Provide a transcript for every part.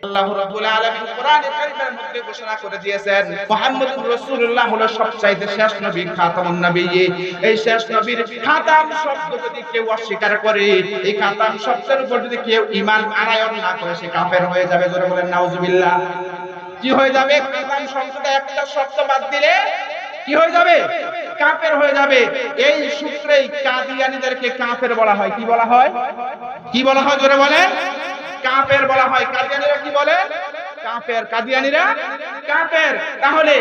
আল্লাহ রাব্বুল আলামিন কোরআনে কারীমের মধ্যে ঘোষণা করে দিয়েছেন মুহাম্মদুর রাসূলুল্লাহ হলো সবচাইতে শেষ নবী, খাতামুন নবিয়্যিন। এই শেষ নবীর খাতাম শব্দ যদি কেউ অস্বীকার করে, এই খাতাম শব্দের উপর যদি কেউ ঈমান আনয়ন না করে, সে কাফের হয়ে যাবে। জোরে বলেন নাউজুবিল্লাহ। কি হয়ে যাবে? খাতাম শব্দটা একটা শব্দ বাদ দিলে কি হয়ে যাবে? কাফের হয়ে যাবে। এই সূত্রেই কাদিয়ানীদেরকে কাফের বলা হয়। কি বলা হয়? কি বলা হয়? জোরে বলেন। কাফের বলা হয়। কাদিয়ানীরা কি বলে? কাফের। কাদিয়ানীরা কাফের। তাহলে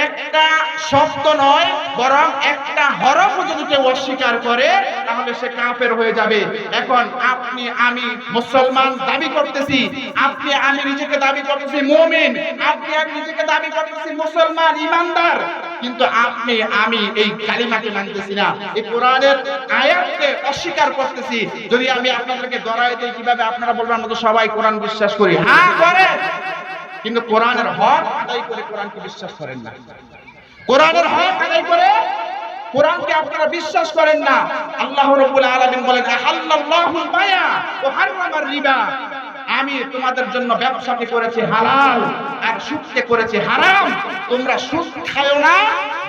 একটা শব্দ নয়, বরং একটা হরফ যদি কেউ অস্বীকার করে, তাহলে সে কাফের হয়ে যাবে। এখন আপনি আমি মুসলমান দাবি করতেছি, আপনি আমি নিজেকে দাবি করতেছি মুমিন, আপনি আমি নিজেকে দাবি করতেছি মুসলমান ঈমানদার, কিন্তু আপনি আমি এই কালিমাকে মানতেছি না, এই কোরআনের আয়াতকে অস্বীকার করতেছি। যদি আমি আপনাদেরকে ধরায় দেই, কিভাবে আপনারা বলবেন আমরা তো সবাই কোরআন বিশ্বাস করি? হ্যাঁ করে, কিন্তু কোরআনের হক আদায় করে কোরআনকে বিশ্বাস করেন না। কোরআনের হক আদায় করে কোরআনকে আপনারা বিশ্বাস করেন না। আল্লাহ রাব্বুল আলামিন বলেন আহাল্লাল্লাহুল বায়া ওয়া হারামার রিবা। আমি তোমাদের জন্য ব্যবসাকে করেছি হালাল আর সুদকে করেছি হারাম। তোমরা সুদ খাও না,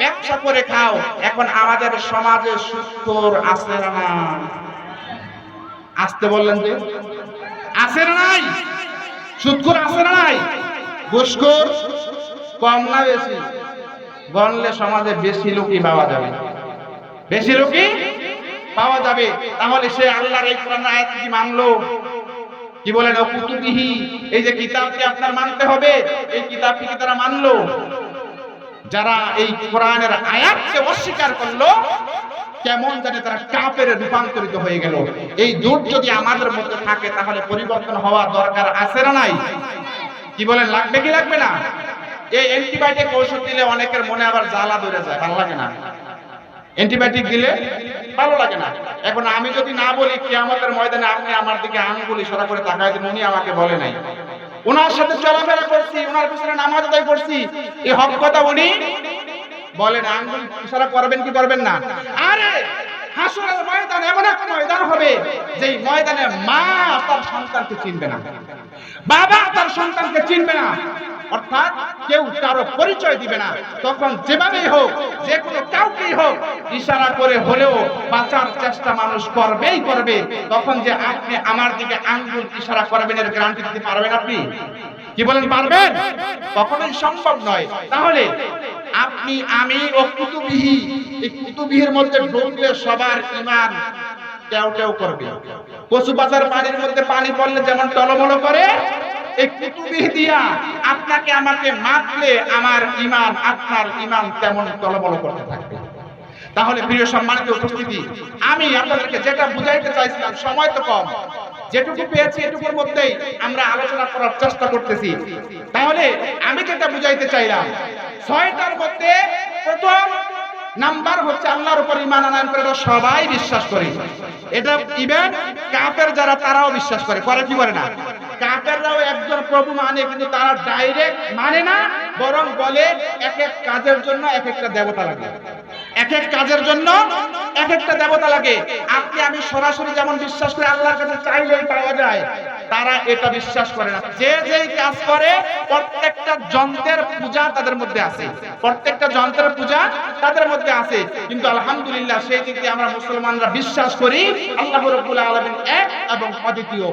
ব্যবসা করে খাও। এখন আমাদের সমাজে সুদখোর আছে না নাই? আসতে বললেন যে আছে না নাই? সুদখোর আছে না নাই? ঘুষখোর কম না বেশি? গণলে সমাজে বেশি লোকই পাওয়া যাবে, বেশি লোকই পাওয়া যাবে। তাহলে সে আল্লাহর এই কোরআন আয়াত কি মানলো? কি বলেন? কুতুবিহি, এই যে কিতাবকে আপনার মানতে হবে, এই কিতাবকে কি তারা মানলো? যারা এই কোরআনের আয়াতকে অস্বীকার করলো, কেমন জানে তারা কাফের রূপান্তরিত হয়ে গেল। এই দোষ যদি আমাদের মধ্যে থাকে, তাহলে পরিবর্তন হওয়া দরকার আছে না নাই? কি বলেন, লাগবে কি লাগবে না? এই অ্যান্টিবায়োটিক ঔষধ দিলে অনেকের মনে আবার জ্বালা ধরে যায়, ভালো লাগে না। অ্যান্টিবায়োটিক দিলে ভালো লাগে না। এখন আমি যদি না বলি কিয়ামতের ময়দানে আপনি আমার দিকে আঙ্গুল ইশারা করে তাকায় দিন, উনি আমাকে বলে নাই, ওনার সাথে চলাফেরা করছি, ওনার পিছনে নামাজ আদায় করছি, এই হক কথা উনি বলেন, আঙ্গুল ইশারা করবেন কি করবেন না? আরে হাসরের ময়দান এমন এক ময়দান হবে, যেই ময়দানে মা তার সন্তানকে চিনবে না, বাবা তার সন্তানকে চিনবে না, অর্থাৎ কেউ কারো পরিচয় দিবে না। তখন যেভাবেই হোক, যে কোনো কাউকেই হোক, ইশারা করে হলেও বাঁচার চেষ্টা মানুষ করবেই করবে। তখন যে আপনি আমার দিকে আঙ্গুল ইশারা করবেন, এর গ্যারান্টি দিতে পারবেন আপনি? কি বলেন, পারবেন? কখনোই সম্ভব নয়। তাহলে আপনি আমি ও কুতুবিহি, এই কুতুবিহির মধ্যে ঢুকলে সবার ঈমান কেউ কেউ করবে। কচু পাতার পানির মধ্যে পানি পড়লে যেমন টলমল করে, এই কুতুবিহি দিয়া আপনাকে আমাকে মাপলে আমার ঈমান আপনার ঈমান তেমন টলমল করতে থাকবে। তাহলে প্রিয় সম্মানিত উপস্থিতি, আমি আপনাদেরকে যেটা বুঝাইতে চাইছিলাম, সময় তো কম, যেটুকু পেয়েছি এটুকুর মধ্যেই আমরা আলোচনা করার চেষ্টা করতেছি। তাহলে আমি যেটা বুঝাইতে চাইলাম, ৬টার মধ্যে প্রথম নাম্বার হচ্ছে আল্লাহর উপর ঈমান আনয়ন করে। এটা সবাই বিশ্বাস করে, এটা ইভেন কাফের যারা তারাও বিশ্বাস করে। করে কি করে না? কাফেররাও একজন প্রভু মানে, কিন্তু তারা ডাইরেক্ট মানে না, বরং বলে এক এক কাজের জন্য এক একটা দেবতা লাগে, এক এক কাজের জন্য এক একটা দেবতা লাগে। আপনি আমি সরাসরি যেমন বিশ্বাস করে আল্লাহর কাছে চাইলেই পাওয়া যায়, তারা এটা বিশ্বাস করে না। যে যেই কাজ করে, প্রত্যেকটা যন্ত্রের পূজা তাদের মধ্যে আছে, প্রত্যেকটা যন্ত্রের পূজা তাদের মধ্যে আছে। কিন্তু আলহামদুলিল্লাহ সেই দিক দিয়ে আমরা মুসলমানরা বিশ্বাস করি আল্লাহ রাব্বুল আলামিন এক এবং অদ্বিতীয়।